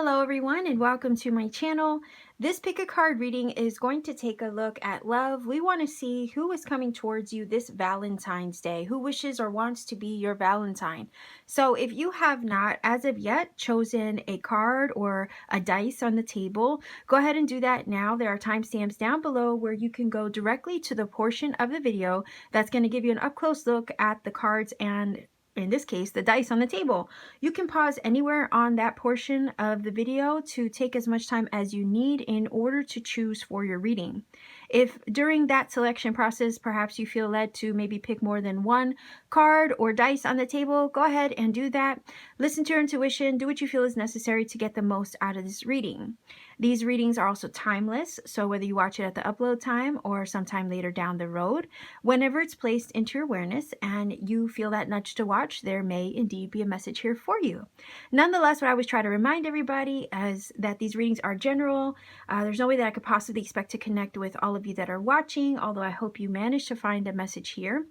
Hello everyone and welcome to my channel. This pick a card reading is going to take a look at love. We want to see who is coming towards you this Valentine's Day, who wishes or wants to be your Valentine. So if you have not as of yet chosen a card or a dice on the table, go ahead and do that now. There are timestamps down below where you can go directly to the portion of the video that's going to give you an up close look at the cards and in this case, the dice on the table. You can pause anywhere on that portion of the video to take as much time as you need in order to choose for your reading. If during that selection process, perhaps you feel led to maybe pick more than one card or dice on the table, go ahead and do that. Listen to your intuition, do what you feel is necessary to get the most out of this reading. These readings are also timeless, so whether you watch it at the upload time or sometime later down the road, whenever it's placed into your awareness and you feel that nudge to watch, there may indeed be a message here for you. Nonetheless, what I always try to remind everybody is that these readings are general. There's no way that I could possibly expect to connect with all of you that are watching, although I hope you manage to find a message here.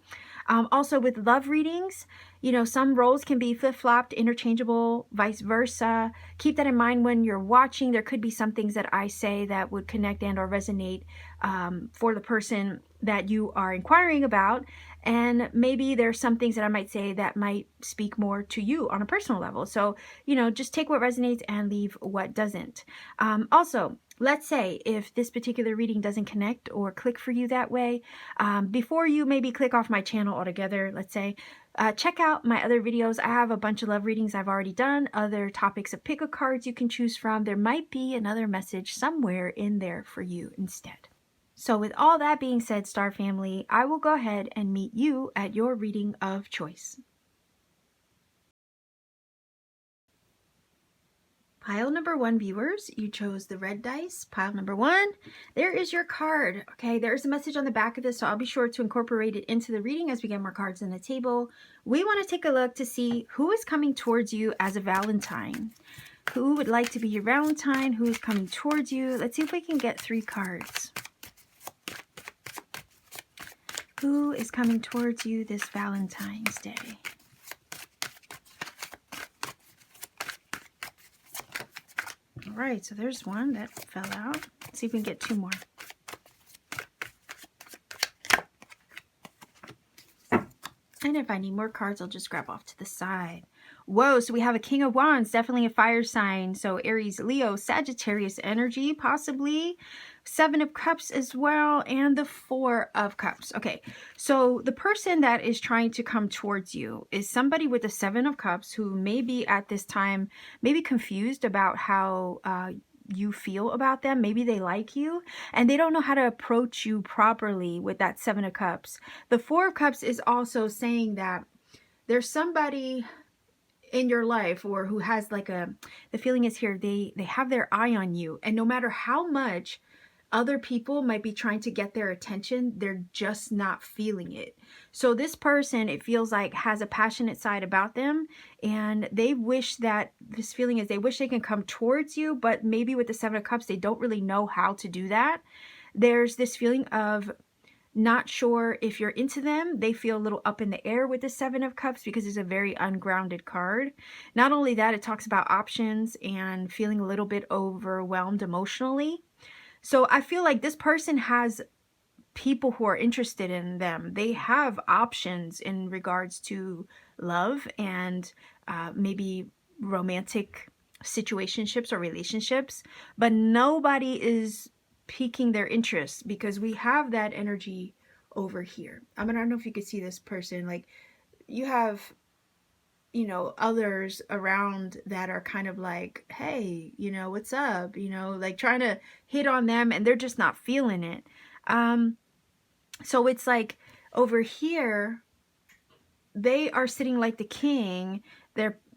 Also with love readings, you know, some roles can be flip-flopped, interchangeable, vice versa. Keep that in mind when you're watching. There could be some things that I say that would connect and or resonate for the person that you are inquiring about. And maybe there's some things that I might say that might speak more to you on a personal level. So, you know, just take what resonates and leave what doesn't. Also, let's say if this particular reading doesn't connect or click for you that way, before you maybe click off my channel altogether, let's say, check out my other videos. I have a bunch of love readings I've already done, other topics of pick a cards you can choose from. There might be another message somewhere in there for you instead. So with all that being said, Star Family, I will go ahead and meet you at your reading of choice. Pile number one, viewers, you chose the red dice. Pile number one, there is your card. Okay, there's a message on the back of this, so I'll be sure to incorporate it into the reading as we get more cards on the table. We want to take a look to see who is coming towards you as a Valentine. Who would like to be your Valentine? Who is coming towards you? Let's see if we can get 3 cards. Who is coming towards you this Valentine's Day? All right, so there's one that fell out. Let's see if we can get 2 more. And if I need more cards, I'll just grab off to the side. Whoa, so we have a King of Wands, definitely a fire sign. So Aries, Leo, Sagittarius energy, possibly. 7 of Cups as well, and the 4 of Cups. Okay, so the person that is trying to come towards you is somebody with the 7 of Cups who may be at this time maybe confused about how you feel about them. Maybe they like you and they don't know how to approach you properly with that 7 of Cups. The 4 of Cups is also saying that there's somebody in your life or who has like the feeling is here, they have their eye on you, and no matter how much other people might be trying to get their attention, they're just not feeling it. So this person, it feels like, has a passionate side about them, and they wish that this feeling is they wish they can come towards you, but maybe with the 7 of Cups, they don't really know how to do that. There's this feeling of not sure if you're into them. They feel a little up in the air with the 7 of Cups because it's a very ungrounded card. Not only that, it talks about options and feeling a little bit overwhelmed emotionally. So I feel like this person has people who are interested in them. They have options in regards to love and maybe romantic situationships or relationships, but nobody is piquing their interest because we have that energy over here. I mean, I don't know if you could see this person. Like, you have, you know, others around that are kind of like, hey, you know, what's up? You know, like trying to hit on them, and they're just not feeling it. So it's like over here, they are sitting like the king.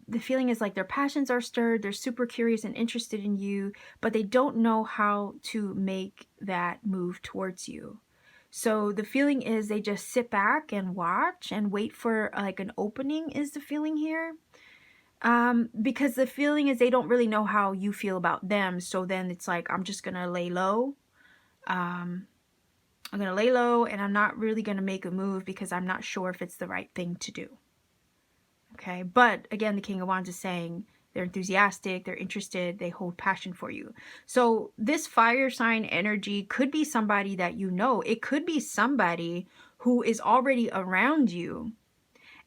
The feeling is like their passions are stirred. They're super curious and interested in you, but they don't know how to make that move towards you. So the feeling is they just sit back and watch and wait for like an opening is the feeling here. Because the feeling is they don't really know how you feel about them. So then it's like, I'm just going to lay low. I'm going to lay low, and I'm not really going to make a move because I'm not sure if it's the right thing to do. Okay, but again, the King of Wands is saying They're enthusiastic, they're interested, they hold passion for you. So this fire sign energy could be somebody that you know. It could be somebody who is already around you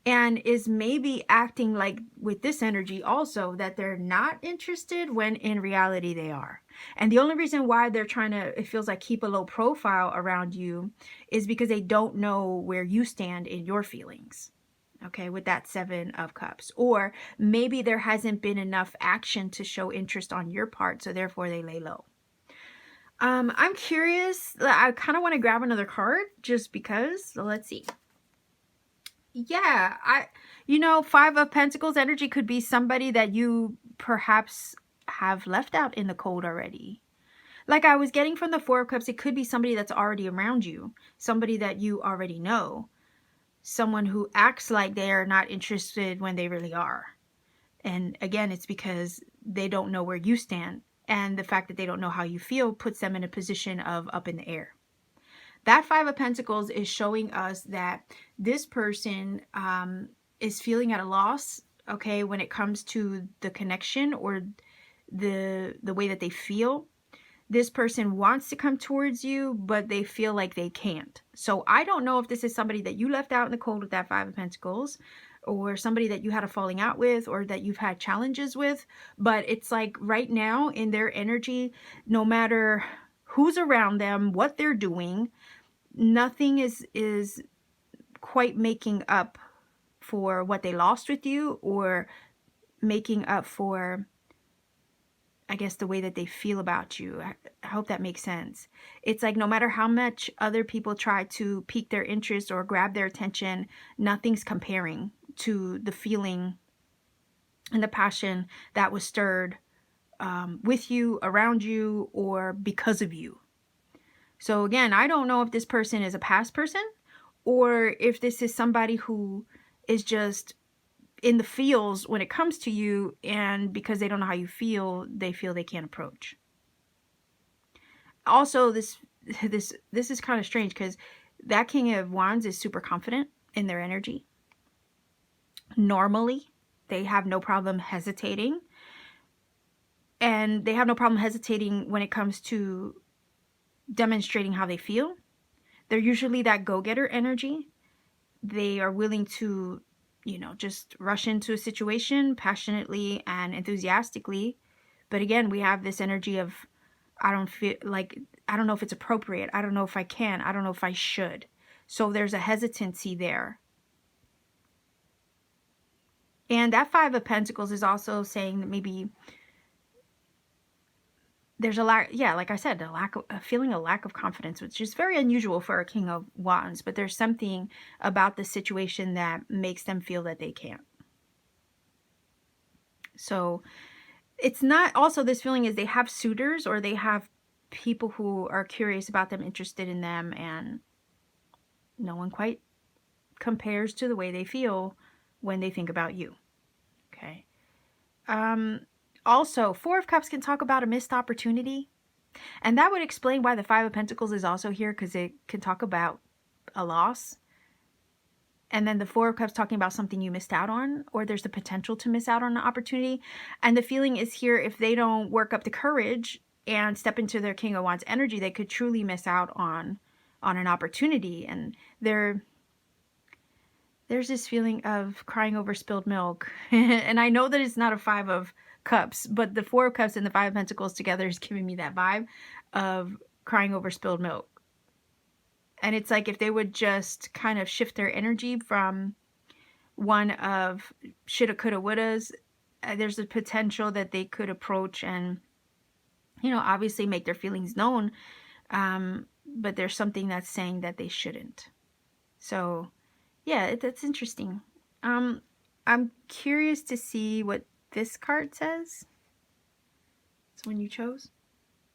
and is maybe acting like with this energy also that they're not interested when in reality they are. And the only reason why they're trying to, it feels like, keep a low profile around you is because they don't know where you stand in your feelings. Okay, with that 7 of Cups. Or maybe there hasn't been enough action to show interest on your part, so therefore they lay low. I'm curious. I kind of want to grab another card just because. So let's see. Yeah, you know, 5 of Pentacles energy could be somebody that you perhaps have left out in the cold already. Like I was getting from the 4 of Cups, it could be somebody that's already around you, somebody that you already know. Someone who acts like they are not interested when they really are. And again, it's because they don't know where you stand. And the fact that they don't know how you feel puts them in a position of up in the air. That 5 of Pentacles is showing us that this person is feeling at a loss, okay, when it comes to the connection or the way that they feel. This person wants to come towards you, but they feel like they can't. So I don't know if this is somebody that you left out in the cold with that 5 of Pentacles, or somebody that you had a falling out with, or that you've had challenges with. But it's like right now in their energy, no matter who's around them, what they're doing, nothing is quite making up for what they lost with you, or making up for, I guess, the way that they feel about you. I hope that makes sense. It's like no matter how much other people try to pique their interest or grab their attention, nothing's comparing to the feeling and the passion that was stirred with you, around you, or because of you. So again, I don't know if this person is a past person or if this is somebody who is just in the feels when it comes to you, and because they don't know how you feel they can't approach. Also, this is kind of strange because that King of Wands is super confident in their energy. Normally, they have no problem hesitating. And they have no problem hesitating when it comes to demonstrating how they feel. They're usually that go-getter energy. They are willing to, you know, just rush into a situation passionately and enthusiastically. But again, we have this energy of, I don't know if it's appropriate. I don't know if I can. I don't know if I should. So there's a hesitancy there. And that 5 of Pentacles is also saying that maybe there's a lack, yeah, like I said, feeling a lack of confidence, which is very unusual for a King of Wands. But there's something about the situation that makes them feel that they can't. So it's not, also this feeling is they have suitors, or they have people who are curious about them, interested in them, and no one quite compares to the way they feel when they think about you. Okay. Also, 4 of Cups can talk about a missed opportunity. And that would explain why the 5 of Pentacles is also here, because it can talk about a loss. And then the 4 of Cups talking about something you missed out on, or there's the potential to miss out on an opportunity. And the feeling is here, if they don't work up the courage and step into their King of Wands energy, they could truly miss out on an opportunity. And there's this feeling of crying over spilled milk. And I know that it's not a 5 of Cups, but the 4 of Cups and the 5 of Pentacles together is giving me that vibe of crying over spilled milk. And it's like if they would just kind of shift their energy from one of shoulda, coulda, wouldas, there's a potential that they could approach and, you know, obviously make their feelings known. But there's something that's saying that they shouldn't. So yeah, that's interesting. I'm curious to see what this card says. It's one you chose.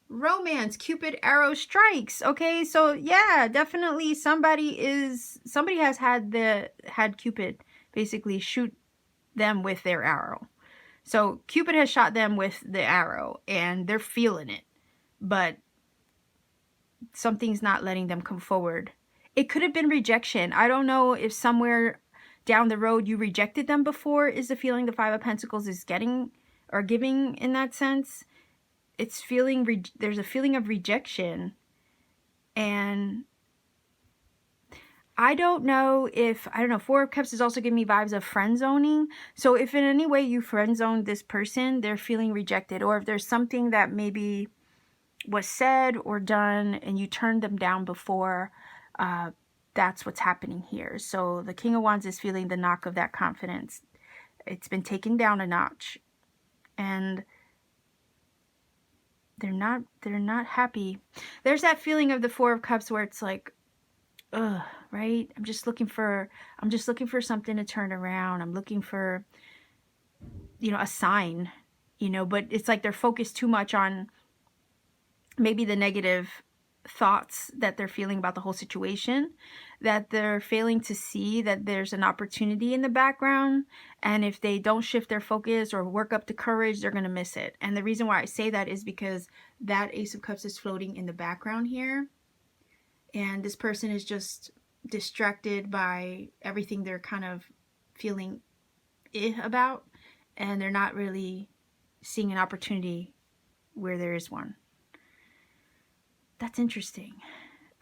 Romance, Cupid arrow strikes. Okay, so yeah, definitely somebody has had Cupid basically shoot them with their arrow. So Cupid has shot them with the arrow and they're feeling it, but something's not letting them come forward. It could have been rejection. I don't know if somewhere down the road you rejected them before, is the feeling the 5 of Pentacles is getting or giving in that sense. It's feeling, there's a feeling of rejection. And I don't know, Four of Cups is also giving me vibes of friend zoning. So if in any way you friend zoned this person, they're feeling rejected. Or if there's something that maybe was said or done and you turned them down before, that's what's happening here. So the King of Wands is feeling the knock of that confidence. It's been taken down a notch. And they're not happy. There's that feeling of the Four of Cups where it's like, ugh, right? I'm just looking for something to turn around. I'm looking for, a sign, but it's like they're focused too much on maybe the negative thoughts that they're feeling about the whole situation, that they're failing to see that there's an opportunity in the background. And if they don't shift their focus or work up the courage, they're going to miss it. And the reason why I say that is because that Ace of Cups is floating in the background here. And this person is just distracted by everything they're kind of feeling about. And they're not really seeing an opportunity where there is one. That's interesting.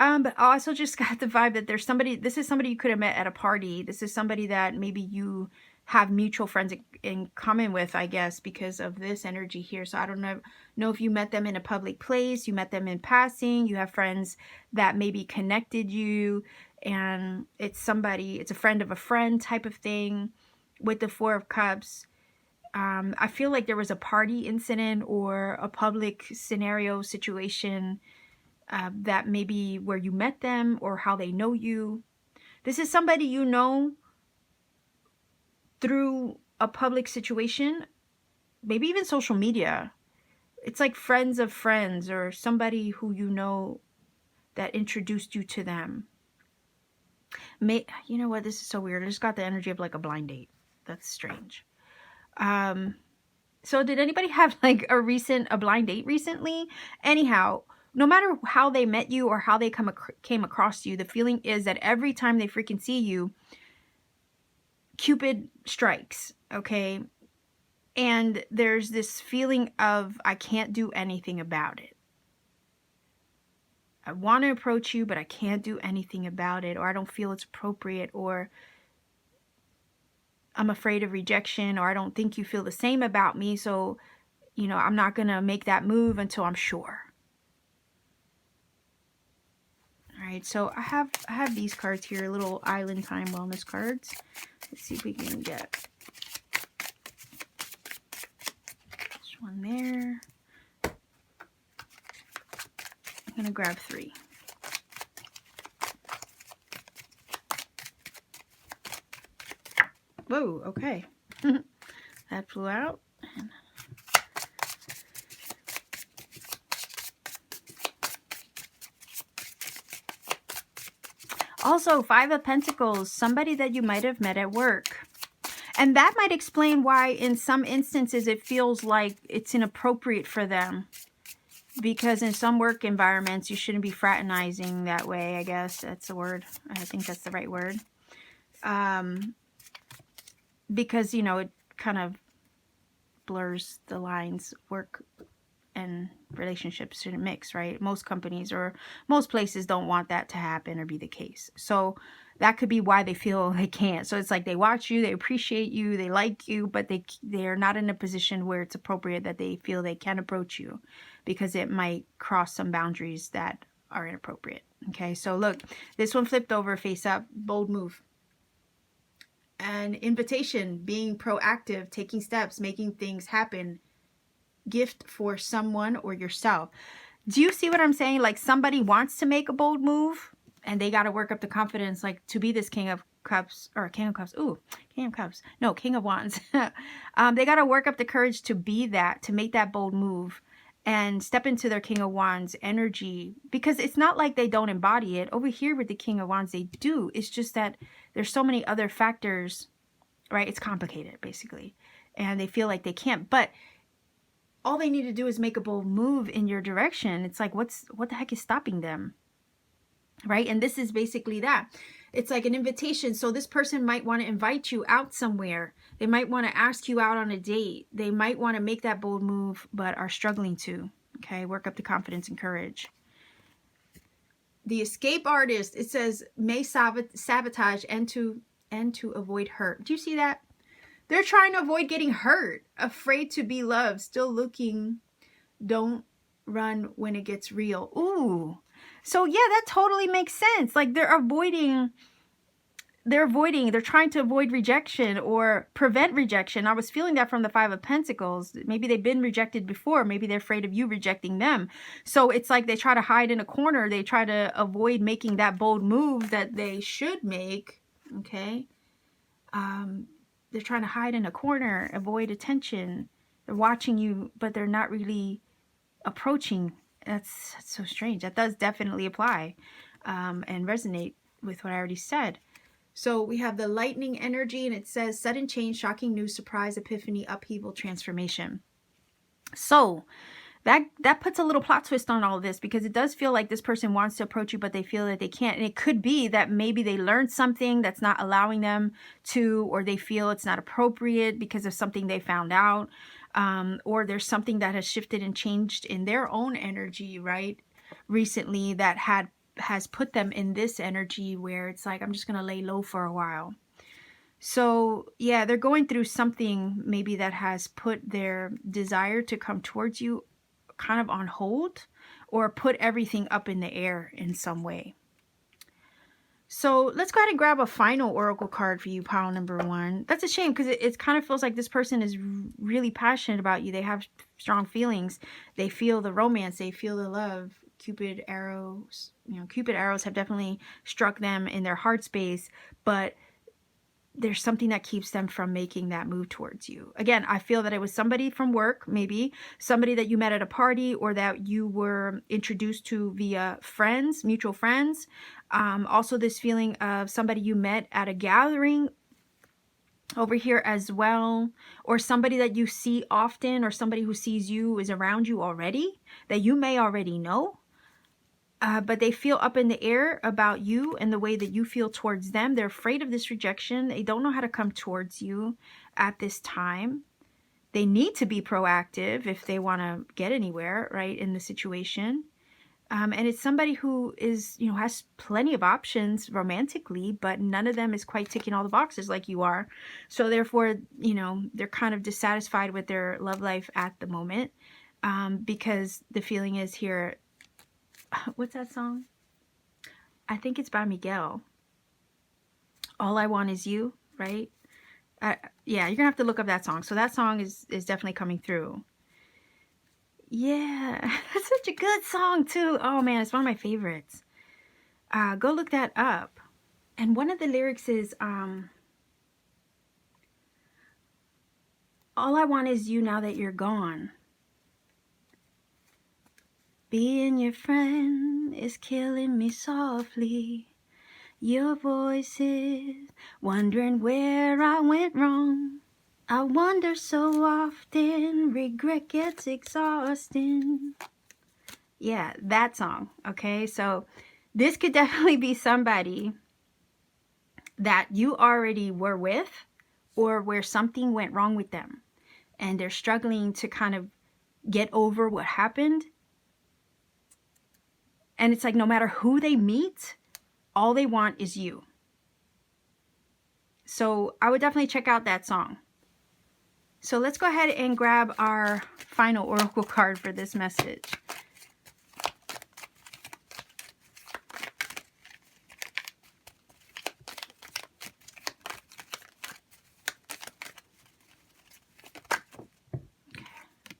But I also just got the vibe that there's somebody, this is somebody you could have met at a party. This is somebody that maybe you have mutual friends in common with, I guess, because of this energy here. So I don't know if you met them in a public place, you met them in passing, you have friends that maybe connected you, and it's a friend of a friend type of thing with the Four of Cups. I feel like there was a party incident or a public scenario situation that maybe where you met them or how they know you. This is somebody you know through a public situation, maybe even social media. It's like friends of friends or somebody who you know that introduced you to them. You know what? This is so weird. I just got the energy of like a blind date. That's strange. So did anybody have like a blind date recently? Anyhow, no matter how they met you or how they came across you, the feeling is that every time they freaking see you, Cupid strikes, okay? And there's this feeling of, I can't do anything about it. I want to approach you, but I can't do anything about it, or I don't feel it's appropriate, or I'm afraid of rejection, or I don't think you feel the same about me, so, I'm not going to make that move until I'm sure. All right, so I have these cards here, little Island Time Wellness cards. Let's see if we can get this one there. I'm going to grab 3. Whoa, okay. That flew out. Also, 5 of Pentacles, somebody that you might have met at work. And that might explain why in some instances it feels like it's inappropriate for them. Because in some work environments, you shouldn't be fraternizing that way, I guess. That's the word. I think that's the right word. Because, it kind of blurs the lines. Work and relationships shouldn't mix, right? Most companies or most places don't want that to happen or be the case. So that could be why they feel they can't. So it's like they watch you, they appreciate you, they like you, but they're not in a position where it's appropriate that they feel they can approach you because it might cross some boundaries that are inappropriate. Okay, so look, this one flipped over face up, bold move. An invitation, being proactive, taking steps, making things happen. Gift for someone or yourself. Do you see what I'm saying? Like somebody wants to make a bold move and they got to work up the confidence, like to be this King of Cups or King of Cups. Ooh, King of Cups. No, King of Wands. They got to work up the courage to be that, to make that bold move and step into their King of Wands energy, because it's not like they don't embody it. Over here with the King of Wands, they do. It's just that there's so many other factors, right? It's complicated basically. And they feel like they can't, but all they need to do is make a bold move in your direction. It's like, what the heck is stopping them? Right? And this is basically that. it's like an invitation. So this person might want to invite you out somewhere. They might want to ask you out on a date. They might want to make that bold move, but are struggling to. Okay, work up the confidence and courage. The escape artist, it says, may sabotage and to avoid hurt. Do you see that? They're trying to avoid getting hurt, afraid to be loved, still looking. Don't run when it gets real. Ooh. So yeah, that totally makes sense. Like they're trying to avoid rejection or prevent rejection. I was feeling that from the Five of Pentacles. Maybe they've been rejected before. Maybe they're afraid of you rejecting them. So it's like they try to hide in a corner. They try to avoid making that bold move that they should make. Okay. They're trying to hide in a corner, avoid attention. They're watching you, but they're not really approaching. That's so strange. That does definitely apply and resonate with what I already said. So we have the lightning energy, and it says sudden change, shocking news, surprise, epiphany, upheaval, transformation. So that puts a little plot twist on all of this, because it does feel like this person wants to approach you, but they feel that they can't. And it could be that maybe they learned something that's not allowing them to, or they feel it's not appropriate because of something they found out. Or there's something that has shifted and changed in their own energy, right, recently, that has put them in this energy where it's like, I'm just going to lay low for a while. So yeah, they're going through something maybe that has put their desire to come towards you kind of on hold, or put everything up in the air in some way. So let's go ahead and grab a final oracle card for you, pile number 1. That's a shame, because it kind of feels like this person is really passionate about you. They have strong feelings. They feel the romance. They feel the love. Cupid arrows, Cupid arrows have definitely struck them in their heart space, but there's something that keeps them from making that move towards you. Again, I feel that it was somebody from work, maybe somebody that you met at a party, or that you were introduced to via friends, mutual friends. Also this feeling of somebody you met at a gathering over here as well, or somebody that you see often, or somebody who sees you is around you already, that you may already know. But they feel up in the air about you and the way that you feel towards them. They're afraid of this rejection. They don't know how to come towards you at this time. They need to be proactive if they want to get anywhere, right, in the situation. And it's somebody who is, has plenty of options romantically, but none of them is quite ticking all the boxes like you are. So therefore, they're kind of dissatisfied with their love life at the moment, because the feeling is here. What's that song? I think it's by Miguel. All I Want Is You, right? Yeah, you're gonna have to look up that song. So that song is definitely coming through. Yeah, that's such a good song too. Oh man, it's one of my favorites. Go look that up. And one of the lyrics is, all I want is you now that you're gone. Being your friend is killing me softly. Your voice is wondering where I went wrong. I wonder so often, regret gets exhausting. Yeah, that song. Okay, so this could definitely be somebody that you already were with, or where something went wrong with them, and they're struggling to kind of get over what happened. And it's like, no matter who they meet, all they want is you. So I would definitely check out that song. So let's go ahead and grab our final oracle card for this message.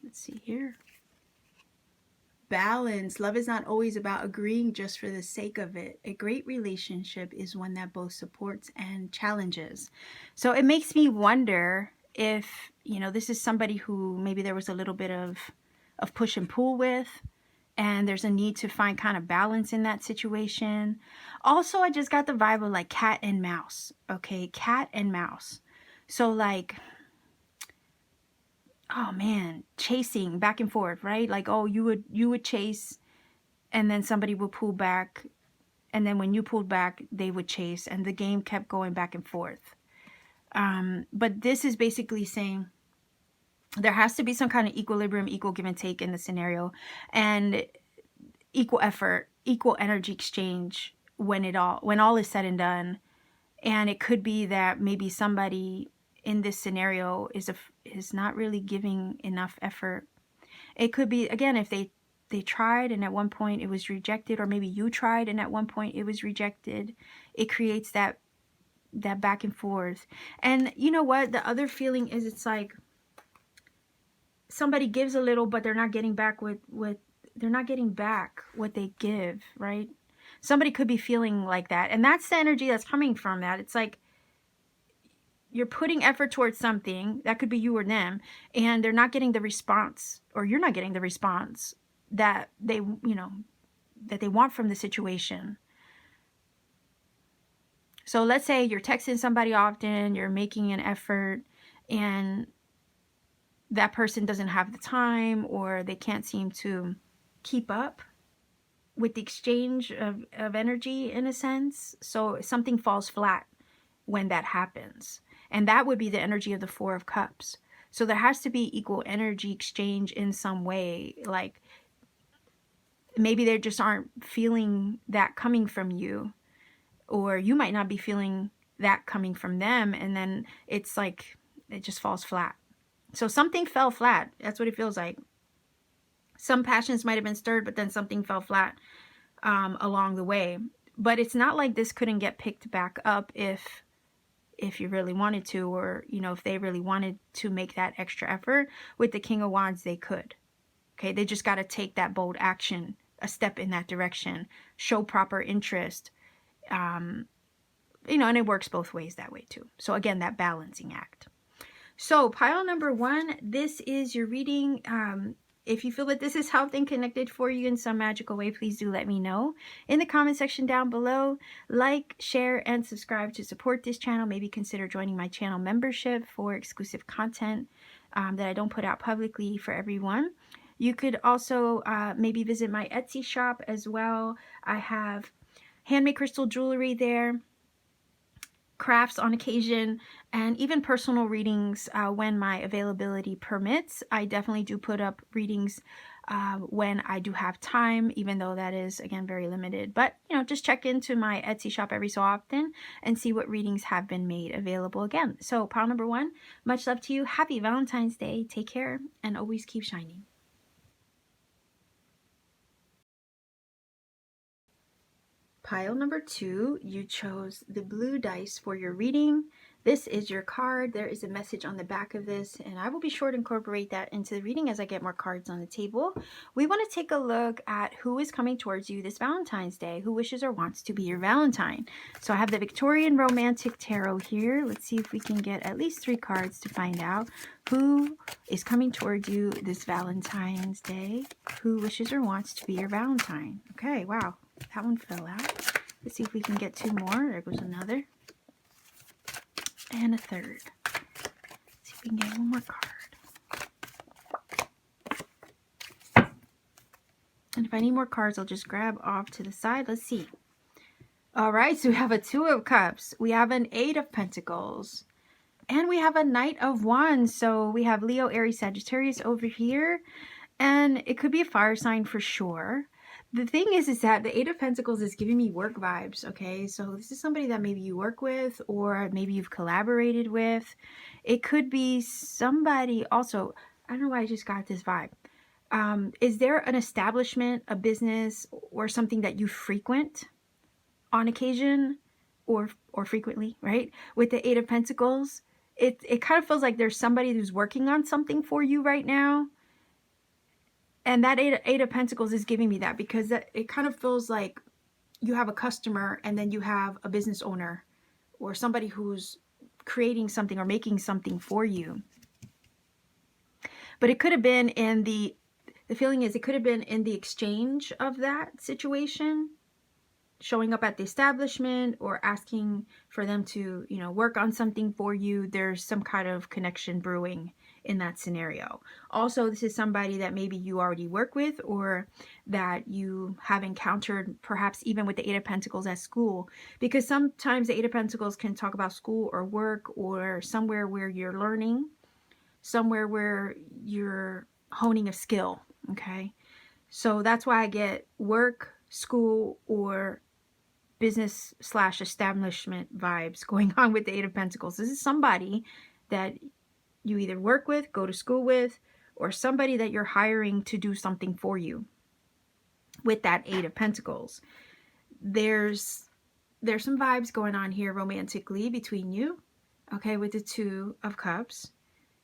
Let's see here. Balance. Love is not always about agreeing just for the sake of it. A great relationship is one that both supports and challenges. So it makes me wonder if, this is somebody who maybe there was a little bit of push and pull with, and there's a need to find kind of balance in that situation. Also, I just got the vibe of like cat and mouse. Okay, cat and mouse. So like, oh man, chasing back and forth, right? Like, oh, you would chase, and then somebody would pull back, And then when you pulled back, they would chase, and the game kept going back and forth. But this is basically saying there has to be some kind of equilibrium, equal give and take in the scenario, and equal effort, equal energy exchange when all is said and done. And it could be that maybe somebody in this scenario is not really giving enough effort. It could be, again, if they tried and at one point it was rejected, or maybe you tried and at one point it was rejected. It creates that back and forth. And you know what? The other feeling is, it's like somebody gives a little, but they're not getting back they're not getting back what they give, right? Somebody could be feeling like that. And that's the energy that's coming from that. It's like you're putting effort towards something, that could be you or them, and they're not getting the response, or you're not getting the response that they want from the situation. So let's say you're texting somebody often, you're making an effort, and that person doesn't have the time, or they can't seem to keep up with the exchange of energy, in a sense. So something falls flat when that happens. And that would be the energy of the Four of Cups. So there has to be equal energy exchange in some way. Like maybe they just aren't feeling that coming from you, or you might not be feeling that coming from them. And then it's like it just falls flat. So something fell flat. That's what it feels like. Some passions might have been stirred, but then something fell flat along the way. But it's not like this couldn't get picked back up if you really wanted to, or if they really wanted to make that extra effort. With the King of Wands, they could. Okay, they just got to take that bold action, a step in that direction, show proper interest. And it works both ways that way too. So again, that balancing act. So pile number 1, this is your reading. If you feel that this is helped and connected for you in some magical way, please do let me know in the comment section down below. Like, share, and subscribe to support this channel. Maybe consider joining my channel membership for exclusive content that I don't put out publicly for everyone. You could also maybe visit my Etsy shop as well. I have handmade crystal jewelry there, crafts on occasion, and even personal readings when my availability permits. I definitely do put up readings when I do have time, even though that is, again, very limited. But, just check into my Etsy shop every so often and see what readings have been made available again. So pile number 1, much love to you. Happy Valentine's Day. Take care and always keep shining. Pile number 2, you chose the blue dice for your reading. This is your card. There is a message on the back of this, and I will be sure to incorporate that into the reading as I get more cards on the table. We want to take a look at who is coming towards you this Valentine's Day, who wishes or wants to be your Valentine. So I have the Victorian Romantic Tarot here. Let's see if we can get at least 3 cards to find out who is coming towards you this Valentine's Day, who wishes or wants to be your Valentine. Okay, wow. That one fell out. Let's see if we can get 2 more. There goes another. And a third. Let's see if we can get 1 more card. And if I need more cards, I'll just grab off to the side. Let's see. All right, so we have a 2 of Cups. We have an 8 of Pentacles. And we have a Knight of Wands. So we have Leo, Aries, Sagittarius over here. And it could be a fire sign for sure. The thing is that the 8 of Pentacles is giving me work vibes, okay? So this is somebody that maybe you work with, or maybe you've collaborated with. It could be somebody also, I don't know why I just got this vibe. Is there an establishment, a business, or something that you frequent on occasion or frequently, right? With the 8 of Pentacles, it kind of feels like there's somebody who's working on something for you right now. And that 8 of Pentacles is giving me that, because it kind of feels like you have a customer and then you have a business owner or somebody who's creating something or making something for you. But it could have been in the feeling is it could have been in the exchange of that situation, showing up at the establishment or asking for them to, work on something for you. There's some kind of connection brewing in that scenario. Also, this is somebody that maybe you already work with, or that you have encountered perhaps even with the Eight of Pentacles at school, because sometimes the Eight of Pentacles can talk about school or work or somewhere where you're learning, somewhere where you're honing a skill. Okay, so that's why I get work, school, or business / establishment vibes going on with the Eight of Pentacles. This is somebody that you either work with, go to school with, or somebody that you're hiring to do something for you with that Eight of Pentacles. There's some vibes going on here romantically between you, okay, with the Two of Cups.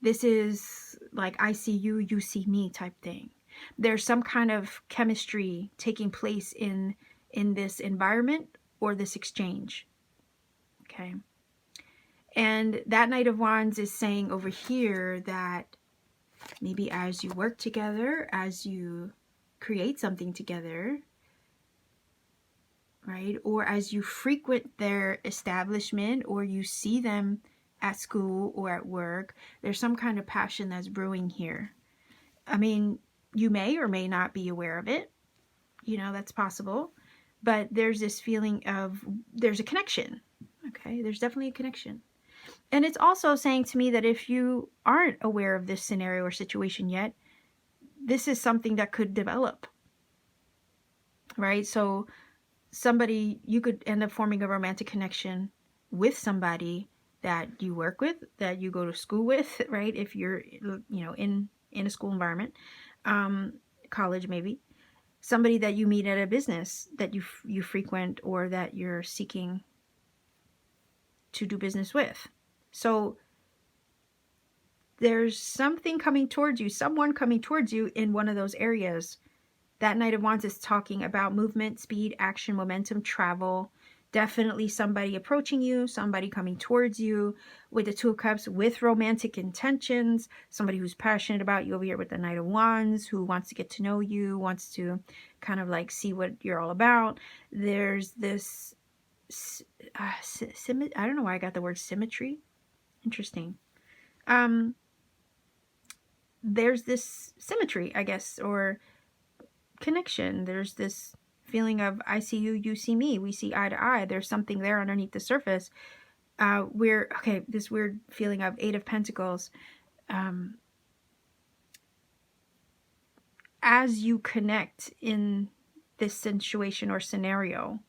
This is like I see you, you see me type thing. There's some kind of chemistry taking place in this environment or this exchange, okay? And that Knight of Wands is saying over here that maybe as you work together, as you create something together, right? Or as you frequent their establishment, or you see them at school or at work, there's some kind of passion that's brewing here. I mean, you may or may not be aware of it. You know, that's possible. But there's this feeling of, there's a connection. Okay, there's definitely a connection. And it's also saying to me that if you aren't aware of this scenario or situation yet, this is something that could develop, right? So somebody, you could end up forming a romantic connection with somebody that you work with, that you go to school with, right? If you're, you know, in a school environment, college maybe, somebody that you meet at a business that you frequent, or that you're seeking to do business with. So there's something coming towards you, someone coming towards you in one of those areas. That Knight of Wands is talking about movement, speed, action, momentum, travel. Definitely somebody approaching you, somebody coming towards you with the Two of Cups with romantic intentions, somebody who's passionate about you over here with the Knight of Wands, who wants to get to know you, wants to kind of like see what you're all about. There's this, I don't know why I got the word symmetry. Interesting. There's this symmetry, I guess, or connection. There's this feeling of I see you, you see me, we see eye to eye. There's something there underneath the surface. This weird feeling of Eight of Pentacles. As you connect in this situation or scenario,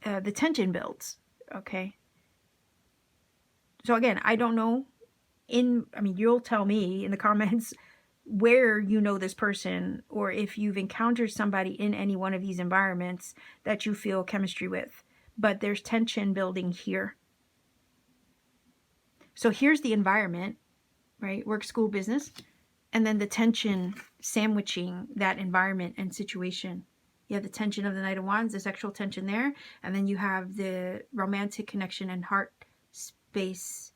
the tension builds, okay? So again, I don't know, you'll tell me in the comments where you know this person, or if you've encountered somebody in any one of these environments that you feel chemistry with. But there's tension building here. So here's the environment, right? Work, school, business. And then the tension sandwiching that environment and situation. You have the tension of the Knight of Wands, the sexual tension there. And then you have the romantic connection and heart space,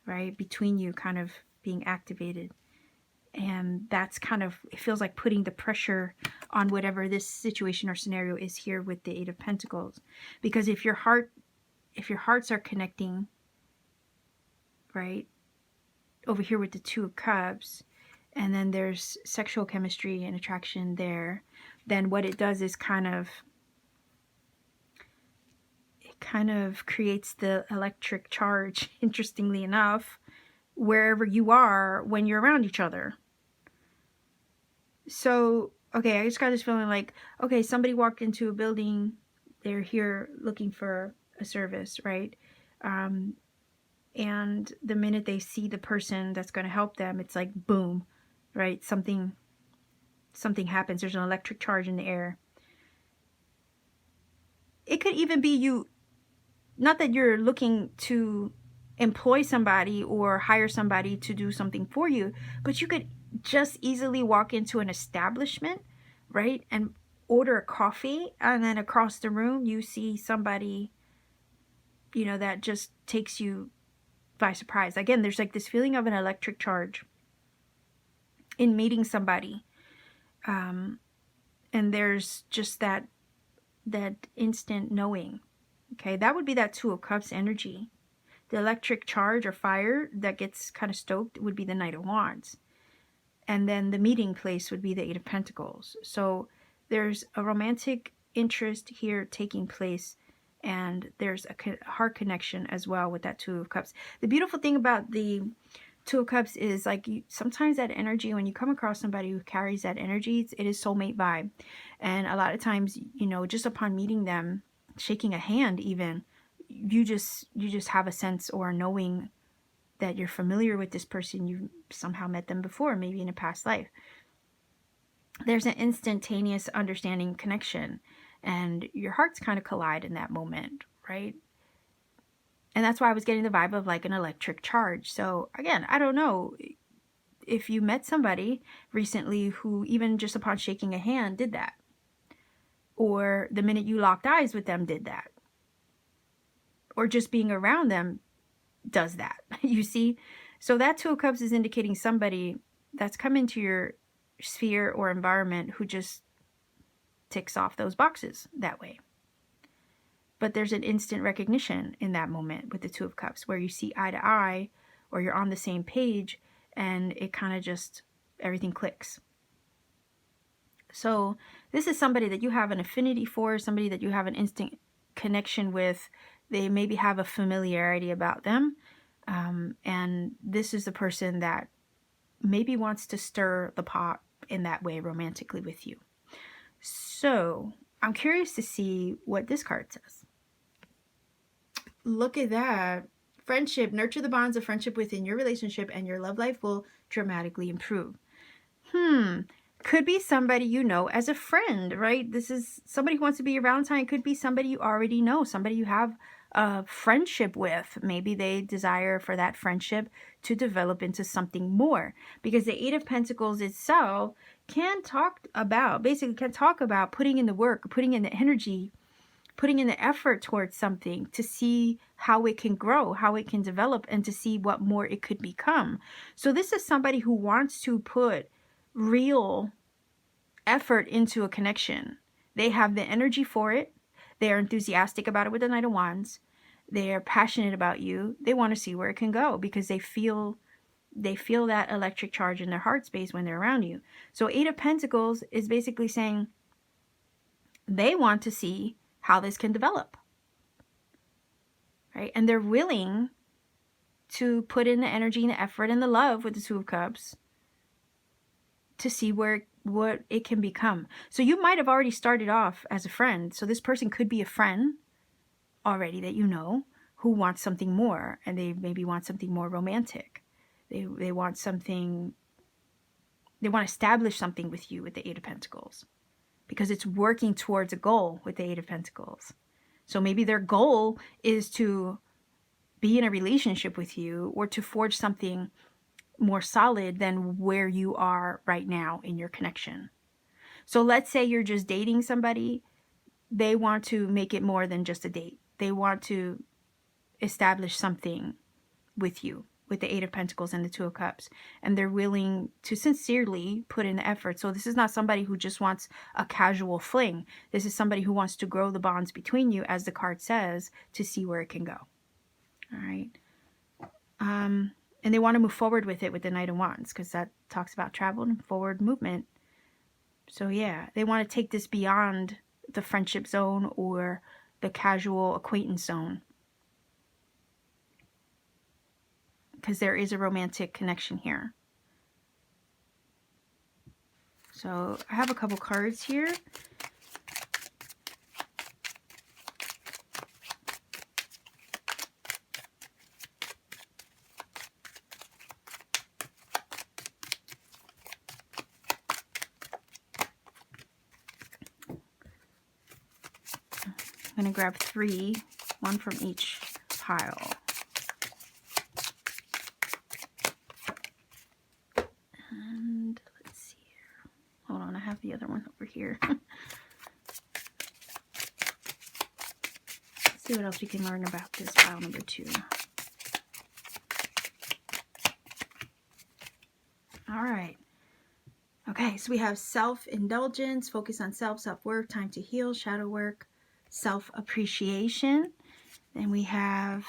right, between you kind of being activated. And that's kind of, it feels like putting the pressure on whatever this situation or scenario is here with the Eight of Pentacles. Because if your hearts are connecting, right, over here with the Two of Cups, and then there's sexual chemistry and attraction there, then what it does is kind of creates the electric charge, interestingly enough, wherever you are when you're around each other. So, okay, I just got this feeling like, okay, somebody walked into a building, they're here looking for a service, right? And the minute they see the person that's going to help them, it's like, boom, right? Something happens. There's an electric charge in the air. It could even be you, not that you're looking to employ somebody or hire somebody to do something for you, but you could just easily walk into an establishment, right, and order a coffee, and then across the room you see somebody, you know, that just takes you by surprise. Again, there's like this feeling of an electric charge in meeting somebody, and there's just that instant knowing. Okay, that would be that Two of Cups energy. The electric charge or fire that gets kind of stoked would be the Knight of Wands. And then the meeting place would be the Eight of Pentacles. So there's a romantic interest here taking place, and there's a heart connection as well with that Two of Cups. The beautiful thing about the Two of Cups is, like, sometimes that energy, when you come across somebody who carries that energy, it is soulmate vibe. And a lot of times, you know, just upon meeting them, shaking a hand even, you just have a sense or knowing that you're familiar with this person. You've somehow met them before, maybe in a past life. There's an instantaneous understanding connection, and your hearts kind of collide in that moment, right? And that's why I was getting the vibe of like an electric charge. So again, I don't know if you met somebody recently who even just upon shaking a hand did that, or the minute you locked eyes with them did that, or just being around them does that. You see? So that Two of Cups is indicating somebody that's come into your sphere or environment who just ticks off those boxes that way. But there's an instant recognition in that moment with the Two of Cups, where you see eye to eye, or you're on the same page, and it kind of just, everything clicks. So this is somebody that you have an affinity for, somebody that you have an instant connection with. They maybe have a familiarity about them. And this is the person that maybe wants to stir the pot in that way romantically with you. So I'm curious to see what this card says. Look at that. Friendship. Nurture the bonds of friendship within your relationship, and your love life will dramatically improve. Could be somebody you know as a friend, right? This is somebody who wants to be your Valentine. Could be somebody you already know, somebody you have a friendship with. Maybe they desire for that friendship to develop into something more, because the Eight of Pentacles itself can talk about putting in the work, putting in the energy, putting in the effort towards something to see how it can grow, how it can develop, and to see what more it could become. So this is somebody who wants to put real effort into a connection. They have the energy for it. They are enthusiastic about it with the Knight of Wands. They are passionate about you. They want to see where it can go, because they feel that electric charge in their heart space when they're around you. So Eight of Pentacles is basically saying they want to see how this can develop, right? And they're willing to put in the energy and the effort and the love with the Two of Cups to see what it can become. So you might have already started off as a friend. So this person could be a friend already that you know, who wants something more, and they maybe want something more romantic. They want something, they want to establish something with you with the Eight of Pentacles, because it's working towards a goal with the Eight of Pentacles. So maybe their goal is to be in a relationship with you, or to forge something more solid than where you are right now in your connection. So let's say you're just dating somebody. They want to make it more than just a date. They want to establish something with you with the Eight of Pentacles and the Two of Cups, and they're willing to sincerely put in the effort. So this is not somebody who just wants a casual fling. This is somebody who wants to grow the bonds between you, as the card says, to see where it can go. All right. And they want to move forward with it with the Knight of Wands, because that talks about travel and forward movement. So yeah, they want to take this beyond the friendship zone or the casual acquaintance zone, because there is a romantic connection here. So I have a couple cards here. I'm going to grab three, one from each pile. And let's see here. Hold on, I have the other one over here. Let's see what else we can learn about this pile number 2. All right. Okay, so we have self-indulgence, focus on self, self-worth, time to heal, shadow work, self-appreciation. Then we have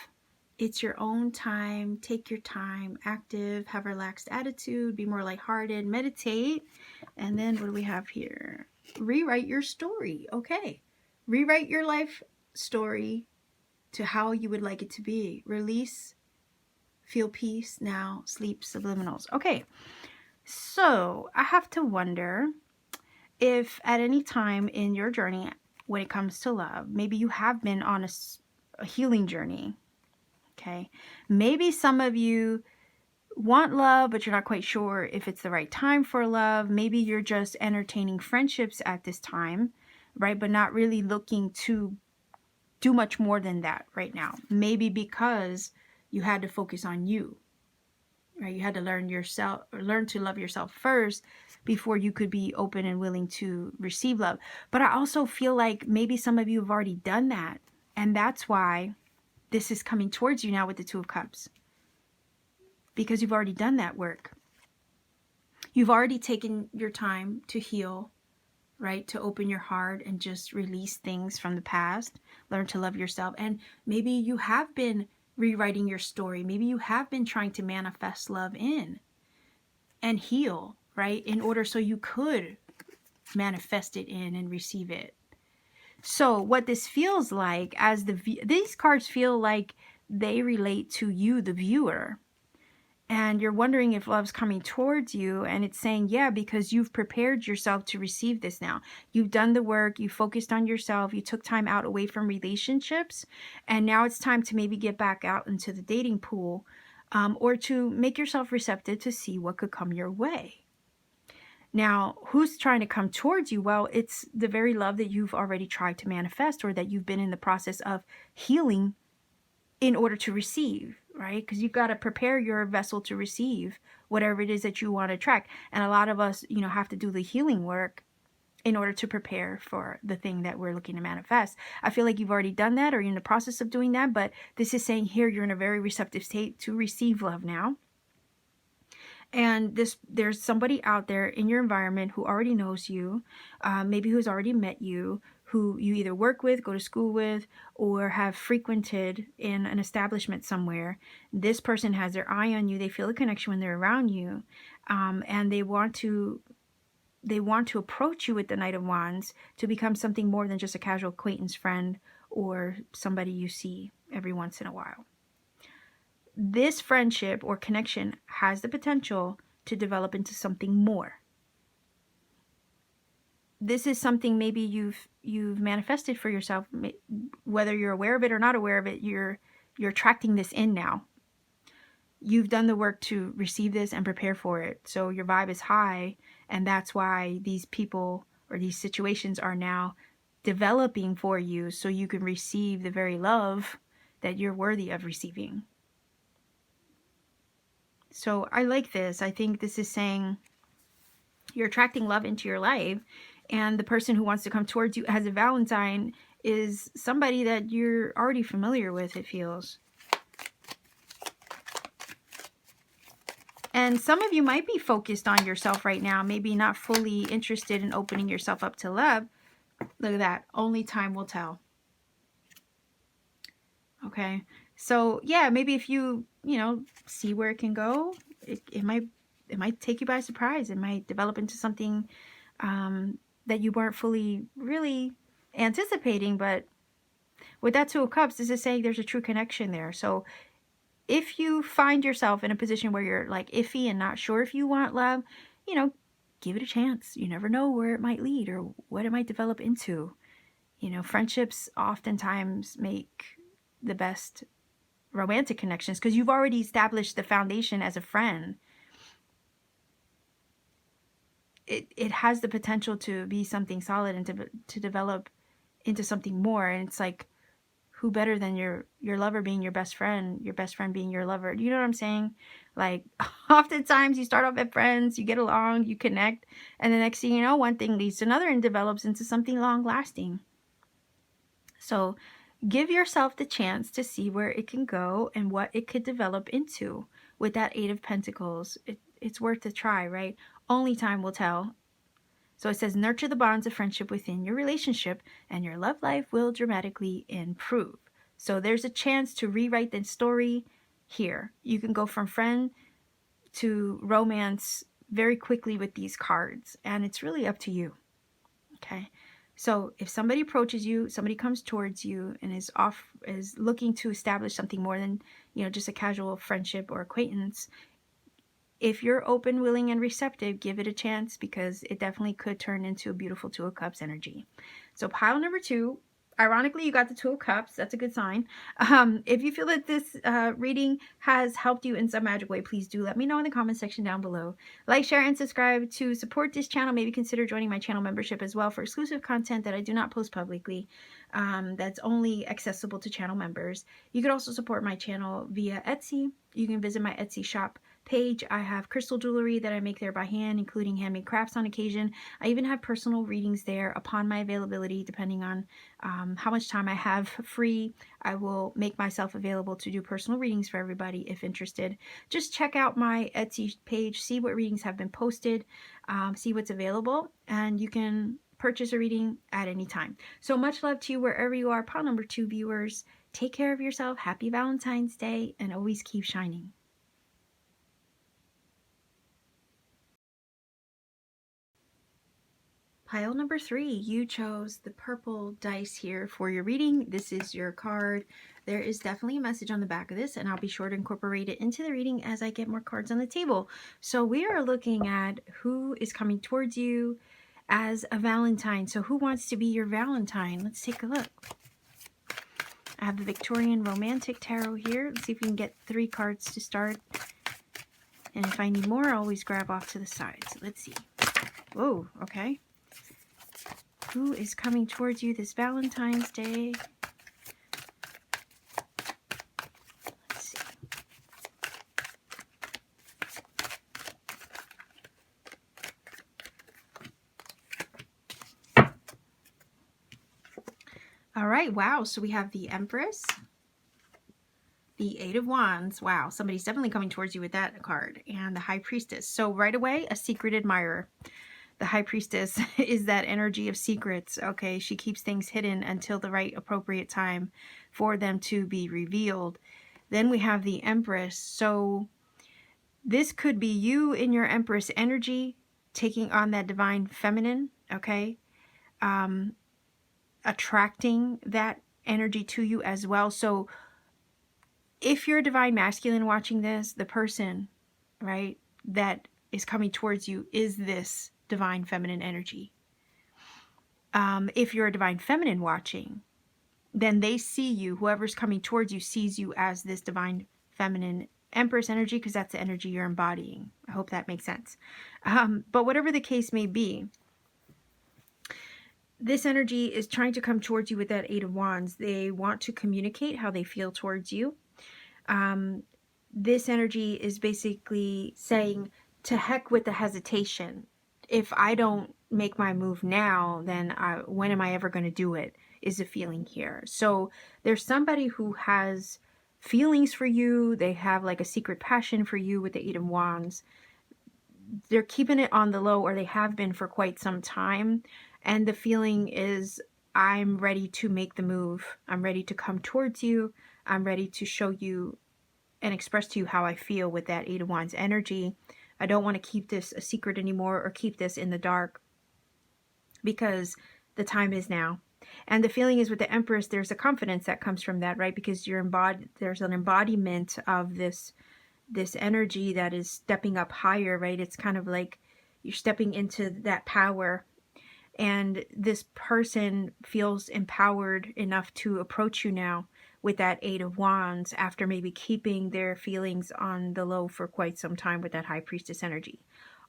It's your own time. Take your time. Active, have a relaxed attitude, be more lighthearted, meditate. And then what do we have here? Rewrite your story. Okay. Rewrite your life story to how you would like it to be. Release, feel peace, now sleep, subliminals. Okay. So I have to wonder if at any time in your journey when it comes to love, maybe you have been on a healing journey. Okay. Maybe some of you want love, but you're not quite sure if it's the right time for love. Maybe you're just entertaining friendships at this time, right? But not really looking to do much more than that right now. Maybe because you had to focus on you, right? You had to learn yourself, or learn to love yourself first before you could be open and willing to receive love. But I also feel like maybe some of you have already done that. And that's why this is coming towards you now with the Two of Cups. Because you've already done that work. You've already taken your time to heal, right? To open your heart and just release things from the past. Learn to love yourself. And maybe you have been rewriting your story. Maybe you have been trying to manifest love in and heal, right? In order so you could manifest it in and receive it. So what this feels like, as these cards feel like they relate to you, the viewer. And you're wondering if love's coming towards you. And it's saying, yeah, because you've prepared yourself to receive this now. You've done the work. You focused on yourself. You took time out away from relationships. And now it's time to maybe get back out into the dating pool, or to make yourself receptive to see what could come your way. Now, who's trying to come towards you? Well, it's the very love that you've already tried to manifest, or that you've been in the process of healing in order to receive, right? Because you've got to prepare your vessel to receive whatever it is that you want to attract. And a lot of us, have to do the healing work in order to prepare for the thing that we're looking to manifest. I feel like you've already done that, or you're in the process of doing that, but this is saying here you're in a very receptive state to receive love now. And there's somebody out there in your environment who already knows you, maybe who's already met you, who you either work with, go to school with, or have frequented in an establishment somewhere. This person has their eye on you. They feel a connection when they're around you, and they want to approach you with the Knight of Wands to become something more than just a casual acquaintance, friend, or somebody you see every once in a while. This friendship or connection has the potential to develop into something more. This is something maybe you've manifested for yourself, whether you're aware of it or not aware of it. You're attracting this in now. You've done the work to receive this and prepare for it. So your vibe is high, and that's why these people or these situations are now developing for you, so you can receive the very love that you're worthy of receiving. So I like this. I think this is saying you're attracting love into your life, and the person who wants to come towards you as a Valentine is somebody that you're already familiar with, it feels. And some of you might be focused on yourself right now, maybe not fully interested in opening yourself up to love. Look at that. Only time will tell. Okay. So yeah, maybe if you see where it can go, it might take you by surprise. It might develop into something that you weren't fully really anticipating. But with that Two of Cups, this is saying there's a true connection there. So if you find yourself in a position where you're like iffy and not sure if you want love, give it a chance. You never know where it might lead or what it might develop into. Friendships oftentimes make the best romantic connections because you've already established the foundation as a friend. It has the potential to be something solid and to develop into something more. And it's like, who better than your lover being your best friend being your lover? You know what I'm saying? Like, oftentimes you start off as friends, you get along, you connect, and the next thing you know, one thing leads to another and develops into something long lasting. So give yourself the chance to see where it can go and what it could develop into. With that Eight of Pentacles, it's worth a try, right? Only time will tell. So it says, nurture the bonds of friendship within your relationship and your love life will dramatically improve. So there's a chance to rewrite the story here. You can go from friend to romance very quickly with these cards, and it's really up to you. Okay, so if somebody approaches you, somebody comes towards you and is looking to establish something more than, you know, just a casual friendship or acquaintance, if you're open, willing, and receptive, give it a chance, because it definitely could turn into a beautiful Two of Cups energy. So pile number 2, ironically, you got the Two of Cups. That's a good sign. If you feel that this reading has helped you in some magic way, please do let me know in the comment section down below. Like, share, and subscribe to support this channel. Maybe consider joining my channel membership as well for exclusive content that I do not post publicly. That's only accessible to channel members. You could also support my channel via Etsy. You can visit my Etsy shop page. I have crystal jewelry that I make there by hand, including handmade crafts on occasion. I even have personal readings there upon my availability, depending on how much time I have free. I will make myself available to do personal readings for everybody if interested. Just check out my Etsy page, see what readings have been posted, see what's available, and you can purchase a reading at any time. So much love to you wherever you are. Pile number 2 viewers, take care of yourself. Happy Valentine's Day, and always keep shining. Pile number 3, you chose the purple dice here for your reading. This is your card. There is definitely a message on the back of this, and I'll be sure to incorporate it into the reading as I get more cards on the table. So we are looking at who is coming towards you as a Valentine. So who wants to be your Valentine? Let's take a look. I have the Victorian Romantic Tarot here. Let's see if we can get 3 cards to start. And if I need more, I'll always grab off to the side. So let's see. Whoa, okay. Who is coming towards you this Valentine's Day? Let's see. All right, wow. So we have the Empress, the Eight of Wands. Wow, somebody's definitely coming towards you with that card. And the High Priestess. So right away, a secret admirer. The High Priestess is that energy of secrets, okay? She keeps things hidden until the right appropriate time for them to be revealed. Then we have the Empress. So this could be you in your Empress energy, taking on that divine feminine, okay? Attracting that energy to you as well. So if you're a divine masculine watching this, the person, right, that is coming towards you is this divine feminine energy. If you're a divine feminine watching, then they see you, whoever's coming towards you sees you as this divine feminine Empress energy, because that's the energy you're embodying. I hope that makes sense. But whatever the case may be, this energy is trying to come towards you with that Eight of Wands. They want to communicate how they feel towards you. This energy is basically saying, to heck with the hesitation. If I don't make my move now, then when am I ever going to do it, is the feeling here. So there's somebody who has feelings for you. They have like a secret passion for you with the Eight of Wands. They're keeping it on the low, or they have been for quite some time. And the feeling is, I'm ready to make the move. I'm ready to come towards you. I'm ready to show you and express to you how I feel with that Eight of Wands energy. I don't want to keep this a secret anymore, or keep this in the dark, because the time is now. And the feeling is with the Empress, there's a confidence that comes from that, right? Because there's an embodiment of this energy that is stepping up higher, right? It's kind of like you're stepping into that power. And this person feels empowered enough to approach you now with that Eight of Wands, after maybe keeping their feelings on the low for quite some time with that High Priestess energy.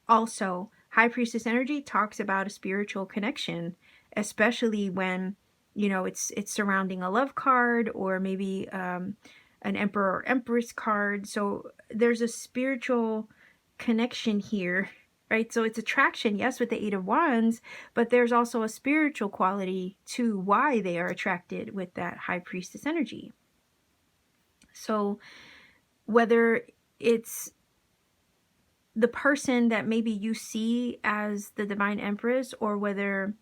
Also, High Priestess energy talks about a spiritual connection, especially when, you know, it's surrounding a love card, or maybe an Emperor or Empress card. So there's a spiritual connection here, right? So it's attraction, yes, with the Eight of Wands, but there's also a spiritual quality to why they are attracted with that High Priestess energy. So whether it's the person that maybe you see as the Divine Empress, or whether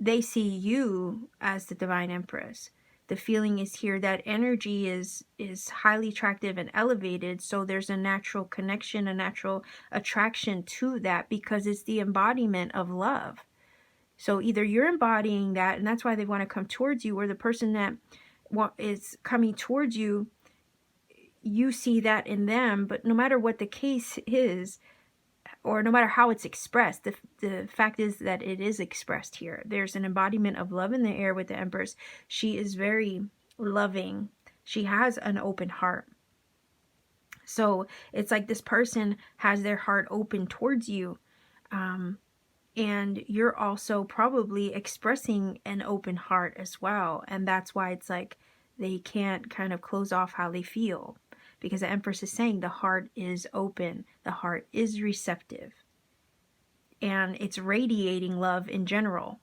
they see you as the Divine Empress, The feeling is here that energy is highly attractive and elevated, so there's a natural connection, a natural attraction to that, because it's the embodiment of love. So either you're embodying that, and that's why they want to come towards you, or the person that is coming towards you, you see that in them. But no matter what the case is, or no matter how it's expressed, the fact is that it is expressed here. There's an embodiment of love in the air with the Empress. She is very loving. She has an open heart. So it's like this person has their heart open towards you. And you're also probably expressing an open heart as well. And that's why it's like they can't kind of close off how they feel. Because the Empress is saying the heart is open. The heart is receptive. And it's radiating love in general.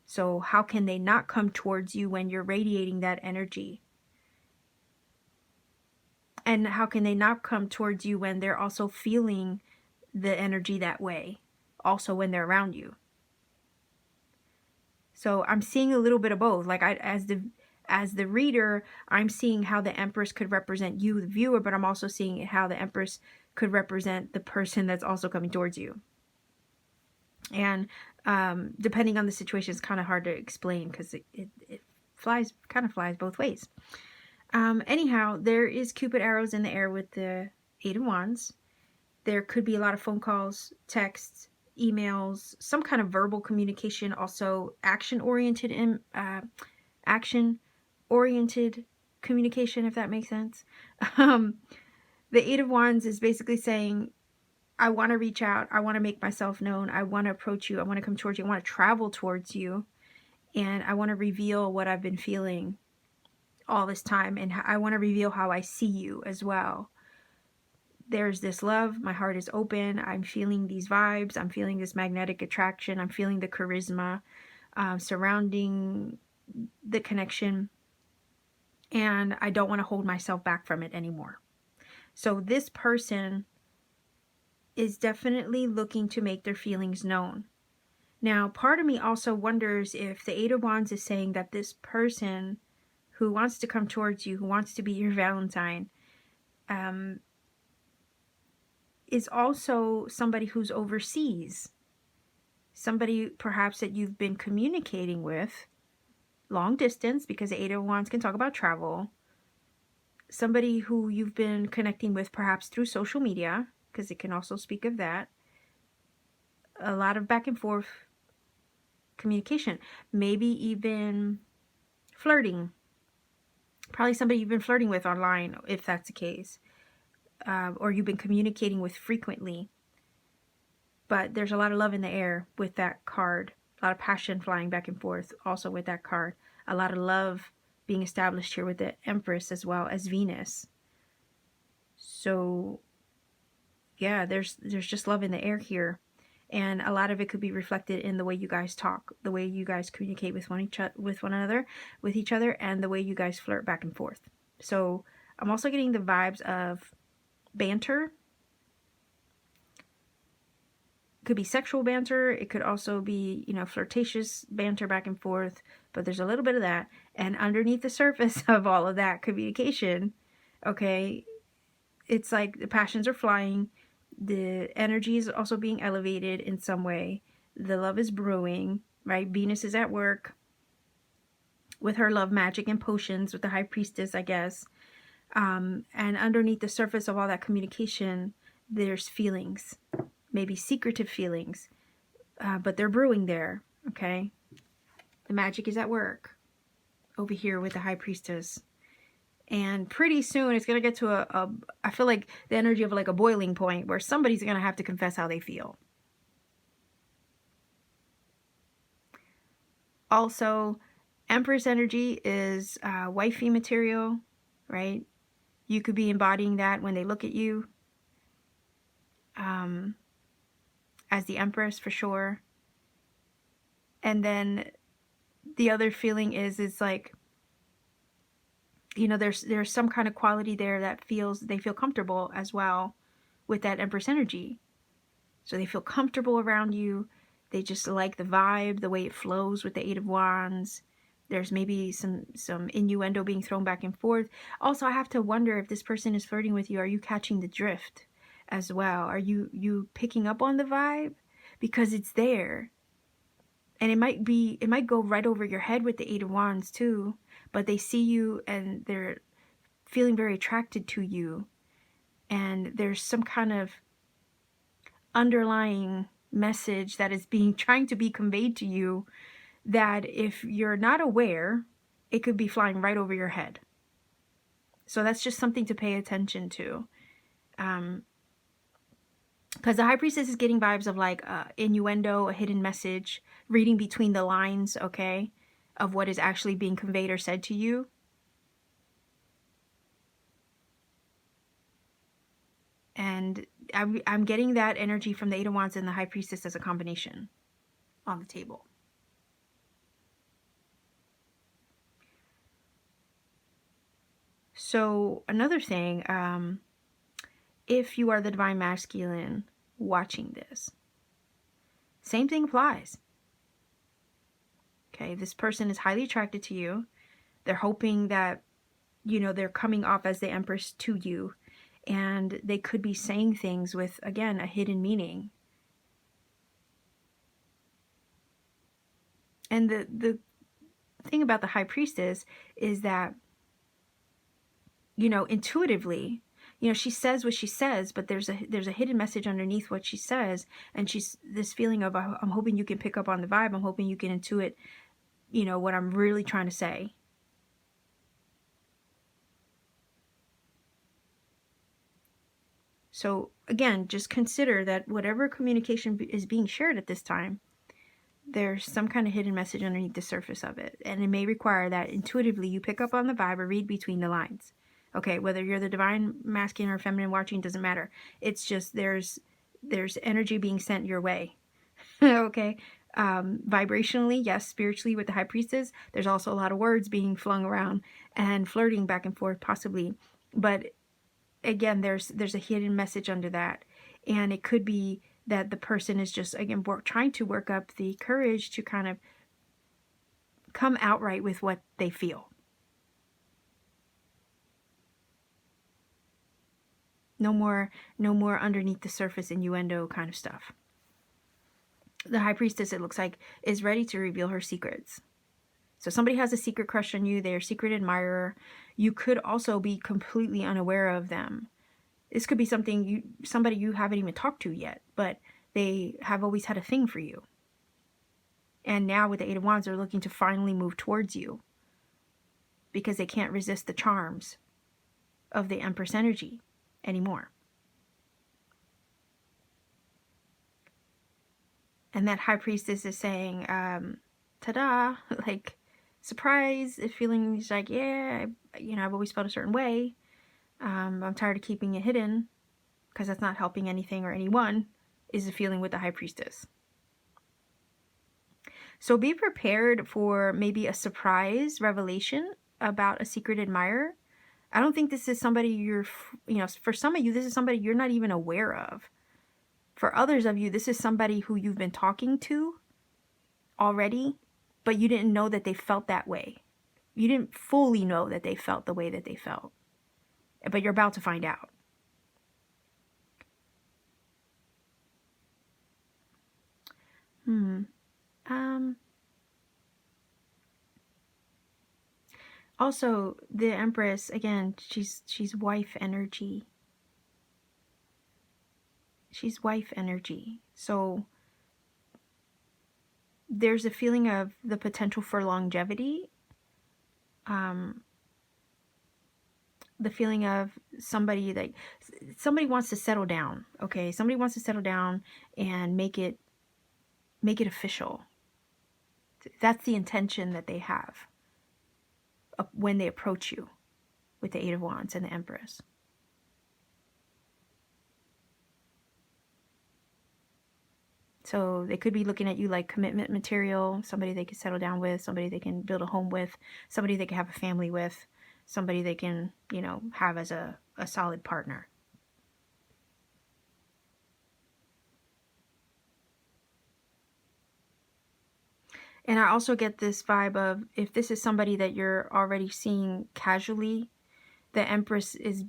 So how can they not come towards you when you're radiating that energy? And how can they not come towards you when they're also feeling the energy that way? Also when they're around you. So I'm seeing a little bit of both. Like as the reader, I'm seeing how the Empress could represent you, the viewer, but I'm also seeing how the Empress could represent the person that's also coming towards you. And depending on the situation, it's kind of hard to explain because it kind of flies both ways. Anyhow, there is Cupid arrows in the air with the Eight of Wands. There could be a lot of phone calls, texts, emails, some kind of verbal communication, also action-oriented communication, if that makes sense. The Eight of Wands is basically saying, I want to reach out. I want to make myself known. I want to approach you. I want to come towards you. I want to travel towards you. And I want to reveal what I've been feeling all this time. And I want to reveal how I see you as well. There's this love. My heart is open. I'm feeling these vibes. I'm feeling this magnetic attraction. I'm feeling the charisma surrounding the connection. And I don't want to hold myself back from it anymore. So this person is definitely looking to make their feelings known. Now, part of me also wonders if the Eight of Wands is saying that this person who wants to come towards you, who wants to be your Valentine, is also somebody who's overseas. Somebody perhaps that you've been communicating with long distance, because the Eight of Wands can talk about travel. Somebody who you've been connecting with perhaps through social media, because it can also speak of that. A lot of back and forth communication. Maybe even flirting. Probably somebody you've been flirting with online, if that's the case. Or you've been communicating with frequently. But there's a lot of love in the air with that card. A lot of passion flying back and forth also with that card. A lot of love being established here with the Empress as well as Venus. So yeah, there's just love in the air here. And a lot of it could be reflected in the way you guys talk, the way you guys communicate with one another, and the way you guys flirt back and forth. So I'm also getting the vibes of banter. It could be sexual banter. It could also be, flirtatious banter back and forth. But there's a little bit of that. And underneath the surface of all of that communication, okay, it's like the passions are flying. The energy is also being elevated in some way. The love is brewing, right? Venus is at work with her love magic and potions with the High Priestess, I guess. And underneath the surface of all that communication, there's feelings, maybe secretive feelings, but they're brewing there, okay? The magic is at work over here with the High Priestess. And pretty soon it's going to get to I feel like the energy of like a boiling point where somebody's going to have to confess how they feel. Also, Empress energy is wifey material, right? You could be embodying that when they look at you as the Empress for sure. And then the other feeling is it's like, there's some kind of quality there that they feel comfortable as well with that Empress energy. So they feel comfortable around you. They just like the vibe, the way it flows with the Eight of Wands. There's maybe some innuendo being thrown back and forth. Also, I have to wonder if this person is flirting with you. Are you catching the drift as well? Are you picking up on the vibe? Because it's there. And it might go right over your head with the Eight of Wands too. But they see you and they're feeling very attracted to you. And there's some kind of underlying message that is trying to be conveyed to you, that if you're not aware, it could be flying right over your head. So that's just something to pay attention to. Because the High Priestess is getting vibes of like innuendo, a hidden message, reading between the lines, okay, of what is actually being conveyed or said to you. And I'm getting that energy from the Eight of Wands and the High Priestess as a combination on the table. So another thing, if you are the Divine Masculine watching this, same thing applies. Okay, this person is highly attracted to you. They're hoping that, you know, they're coming off as the Empress to you. And they could be saying things with, again, a hidden meaning. And the thing about the High Priestess is that, you know, intuitively, you know, she says what she says, but there's a hidden message underneath what she says. And she's this feeling of, I'm hoping you can pick up on the vibe. I'm hoping you can intuit, you know, what I'm really trying to say. So again, just consider that whatever communication is being shared at this time, there's some kind of hidden message underneath the surface of it. And it may require that intuitively you pick up on the vibe or read between the lines. Okay, whether you're the Divine Masculine or Feminine watching, doesn't matter. It's just there's energy being sent your way. Okay, vibrationally, yes, spiritually with the High Priestess, there's also a lot of words being flung around and flirting back and forth possibly. But again, there's a hidden message under that. And it could be that the person is just, again, trying to work up the courage to kind of come outright with what they feel. No more underneath the surface innuendo kind of stuff. The High Priestess, it looks like, is ready to reveal her secrets. So somebody has a secret crush on you. They're a secret admirer. You could also be completely unaware of them. This could be somebody you haven't even talked to yet, but they have always had a thing for you. And now with the Eight of Wands, they're looking to finally move towards you because they can't resist the charms of the Empress energy anymore. And that High Priestess is saying, ta-da, like, surprise, feeling like, yeah, you know, I've always felt a certain way. I'm tired of keeping it hidden because that's not helping anything or anyone, is the feeling with the High Priestess. So be prepared for maybe a surprise revelation about a secret admirer. I don't think this is somebody you know, for some of you, this is somebody you're not even aware of. For others of you, this is somebody who you've been talking to already, but you didn't know that they felt that way. You didn't fully know that they felt the way that they felt. But you're about to find out. Also, the Empress, again, she's wife energy. She's wife energy. So there's a feeling of the potential for longevity. The feeling of somebody wants to settle down. Okay, somebody wants to settle down and make it official. That's the intention that they have when they approach you with the Eight of Wands and the Empress. So they could be looking at you like commitment material, somebody they can settle down with, somebody they can build a home with, somebody they can have a family with, somebody they can, you know, have as a solid partner. And I also get this vibe of, if this is somebody that you're already seeing casually, the Empress is,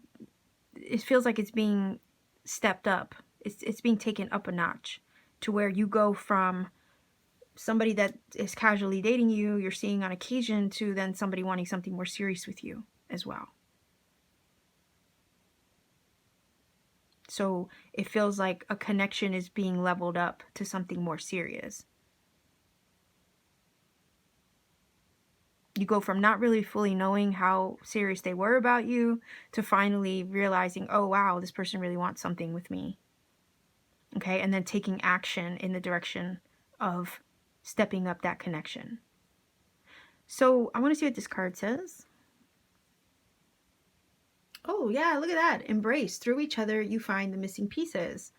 it feels like it's being stepped up. It's being taken up a notch, to where you go from somebody that is casually dating you, you're seeing on occasion, to then somebody wanting something more serious with you as well. So it feels like a connection is being leveled up to something more serious. You go from not really fully knowing how serious they were about you, to finally realizing, oh wow, this person really wants something with me. Okay, and then taking action in the direction of stepping up that connection. So I want to see what this card says. Oh yeah, look at that. Embrace. Through each other, you find the missing pieces.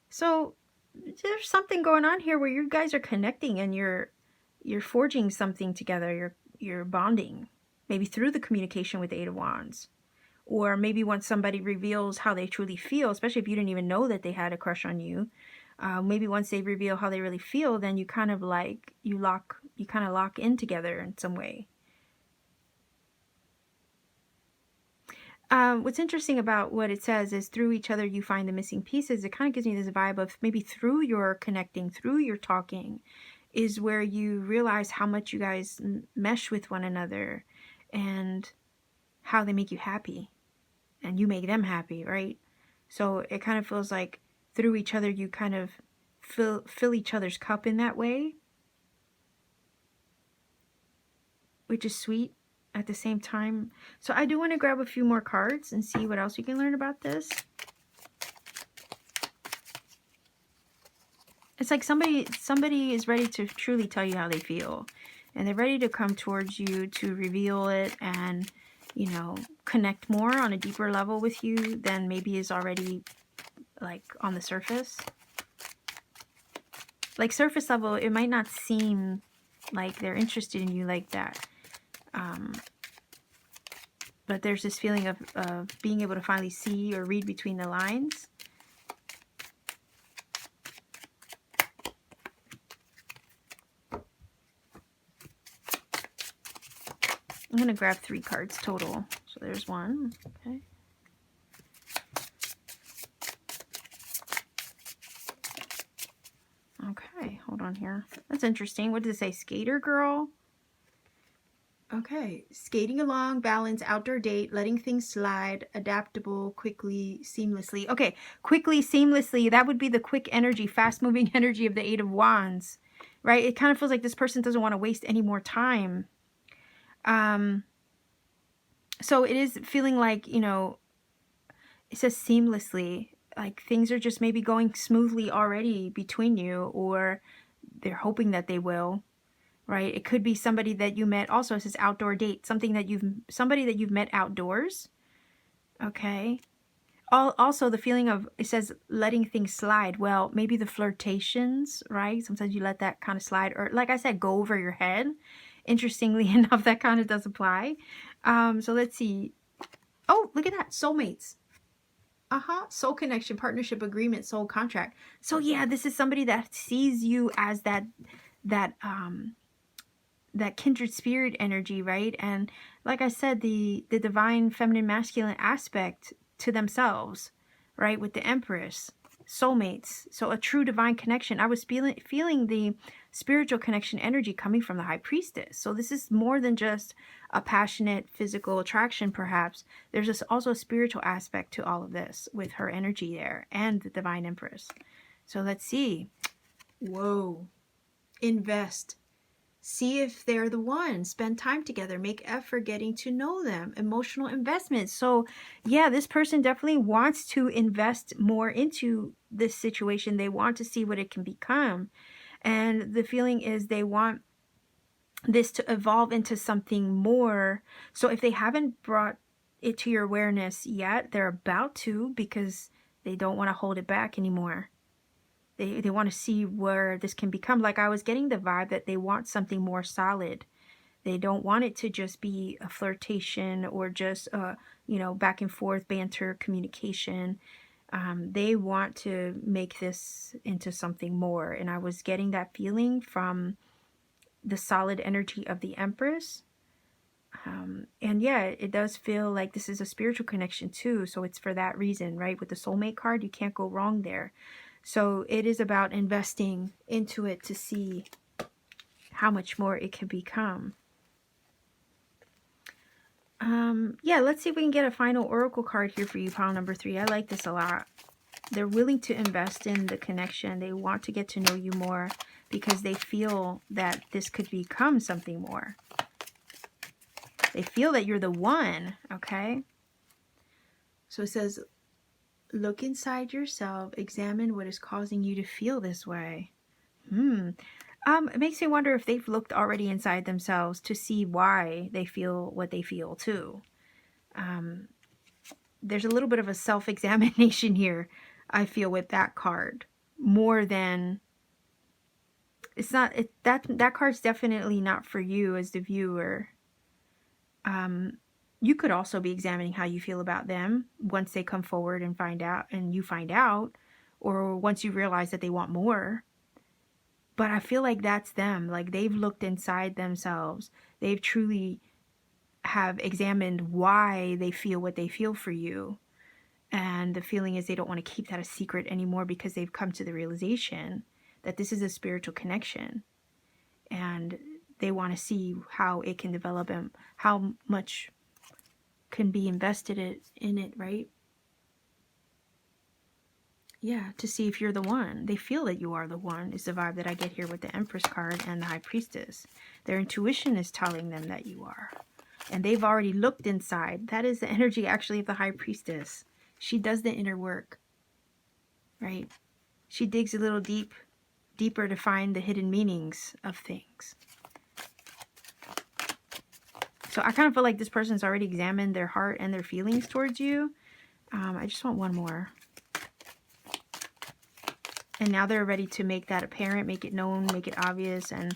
So there's something going on here where you guys are connecting, and you're forging something together. You're bonding, maybe through the communication with the Eight of Wands. Or maybe once somebody reveals how they truly feel, especially if you didn't even know that they had a crush on you, maybe once they reveal how they really feel, then you kind of like, you kind of lock in together in some way. What's interesting about what it says is, through each other you find the missing pieces. It kind of gives me this vibe of, maybe through your connecting, through your talking, is where you realize how much you guys mesh with one another, and how they make you happy, and you make them happy, right? So it kind of feels like through each other you kind of fill each other's cup in that way, which is sweet at the same time. So I do want to grab a few more cards and see what else we can learn about this. It's like somebody is ready to truly tell you how they feel, and they're ready to come towards you to reveal it, and, you know, connect more on a deeper level with you than maybe is already like on the surface. Like surface level, it might not seem like they're interested in you like that. But there's this feeling of being able to finally see or read between the lines. I'm going to grab 3 cards total. So there's one. Okay. Okay, hold on here. That's interesting. What does it say? Skater girl? Okay. Skating along, balance, outdoor date, letting things slide, adaptable, quickly, seamlessly. Okay, quickly, seamlessly. That would be the quick energy, fast-moving energy of the Eight of Wands, right? It kind of feels like this person doesn't want to waste any more time. So it is feeling like, you know, it says seamlessly, like things are just maybe going smoothly already between you, or they're hoping that they will, right? It could be somebody that you met. Also, it says outdoor date, somebody that you've met outdoors. Okay. Also, the feeling of, it says letting things slide. Well, maybe the flirtations, right? Sometimes you let that kind of slide, or like I said, go over your head. Interestingly enough, that kind of does apply. So let's see. Oh, look at that. Soulmates. Soul connection, partnership, agreement, soul contract. So yeah, this is somebody that sees you as that kindred spirit energy, right? And like I said, the divine feminine masculine aspect to themselves, right? With the Empress, soulmates. So a true divine connection. I was feeling the spiritual connection energy coming from the High Priestess. So this is more than just a passionate physical attraction, perhaps. There's also a spiritual aspect to all of this with her energy there and the divine Empress. So let's see. Whoa. Invest. See if they're the one. Spend time together. Make effort getting to know them. Emotional investment. So yeah, this person definitely wants to invest more into this situation. They want to see what it can become. And the feeling is they want this to evolve into something more. So if they haven't brought it to your awareness yet, they're about to, because they don't want to hold it back anymore. They want to see where this can become. Like I was getting the vibe that they want something more solid. They don't want it to just be a flirtation or just back and forth banter communication. They want to make this into something more. And I was getting that feeling from the solid energy of the Empress. And yeah, it does feel like this is a spiritual connection too. So it's for that reason, right? With the soulmate card, you can't go wrong there. So it is about investing into it to see how much more it can become. Yeah, let's see if we can get a final oracle card here for you, pile number 3. I like this a lot. They're willing to invest in the connection. They want to get to know you more because they feel that this could become something more. They feel that you're the one, okay? So it says, look inside yourself, examine what is causing you to feel this way. It makes me wonder if they've looked already inside themselves to see why they feel what they feel too. There's a little bit of a self-examination here, I feel, with that card. More than... It's not... That card's definitely not for you as the viewer. You could also be examining how you feel about them once they come forward and find out, and you find out, or once you realize that they want more. But I feel like that's them. Like they've looked inside themselves. They've truly have examined why they feel what they feel for you. And the feeling is they don't want to keep that a secret anymore because they've come to the realization that this is a spiritual connection. And they want to see how it can develop and how much can be invested in it, right? Yeah, to see if you're the one. They feel that you are the one is the vibe that I get here with the Empress card and the High Priestess. Their intuition is telling them that you are. And they've already looked inside. That is the energy actually of the High Priestess. She does the inner work, right? She digs a little deeper to find the hidden meanings of things. So I kind of feel like this person's already examined their heart and their feelings towards you. I just want one more. And now they're ready to make that apparent, make it known, make it obvious, and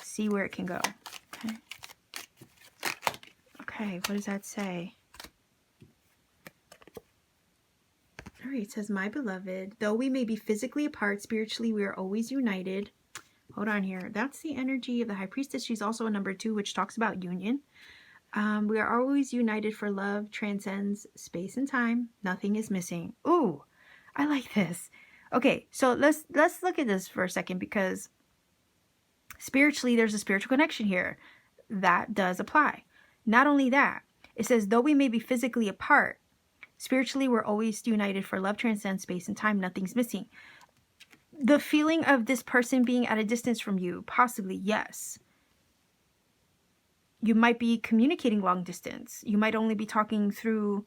see where it can go. Okay. Okay, what does that say? All right, it says, my beloved, though we may be physically apart, spiritually we are always united. Hold on here. That's the energy of the High Priestess. She's also a number 2, which talks about union. We are always united, for love transcends space and time. Nothing is missing. Ooh, I like this. Okay, so let's look at this for a second, because spiritually there's a spiritual connection here. That does apply. Not only that, it says, though we may be physically apart, spiritually we're always united, for love transcends space and time. Nothing's missing. The feeling of this person being at a distance from you, possibly, yes. You might be communicating long distance. You might only be talking through,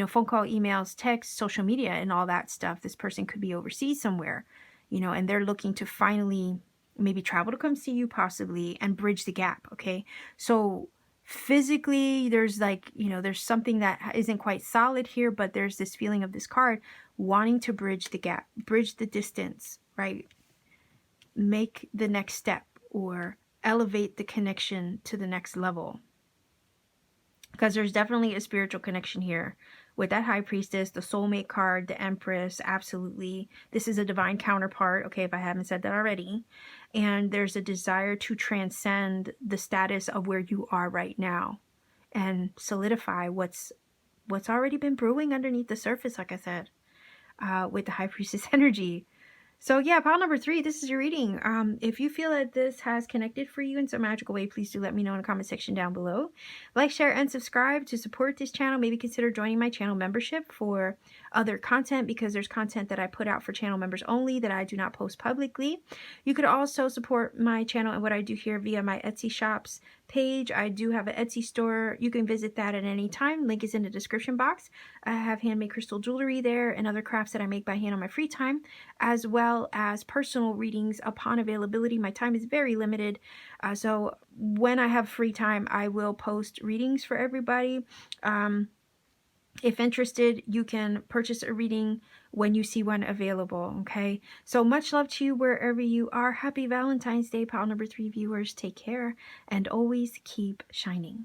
phone call, emails, text, social media, and all that stuff. This person could be overseas somewhere, and they're looking to finally maybe travel to come see you, possibly, and bridge the gap, okay? So physically, there's there's something that isn't quite solid here, but there's this feeling of this card wanting to bridge the gap, bridge the distance, right? Make the next step or elevate the connection to the next level. Because there's definitely a spiritual connection here with that High Priestess, the soulmate card, the Empress. Absolutely. This is a divine counterpart, okay, if I haven't said that already. And there's a desire to transcend the status of where you are right now and solidify what's already been brewing underneath the surface, like I said, with the High Priestess energy. So yeah, pile number 3, this is your reading. If you feel that this has connected for you in some magical way, please do let me know in the comment section down below. Like, share, and subscribe to support this channel. Maybe consider joining my channel membership for other content, because there's content that I put out for channel members only that I do not post publicly. You could also support my channel and what I do here via my Etsy shops page. I do have an Etsy store. You can visit that at any time. Link is in the description box. I have handmade crystal jewelry there and other crafts that I make by hand on my free time, as well as personal readings upon availability. My time is very limited, so when I have free time, I will post readings for everybody. If interested, you can purchase a reading when you see one available, okay? So much love to you wherever you are. Happy Valentine's Day, pile number 3 viewers. Take care and always keep shining.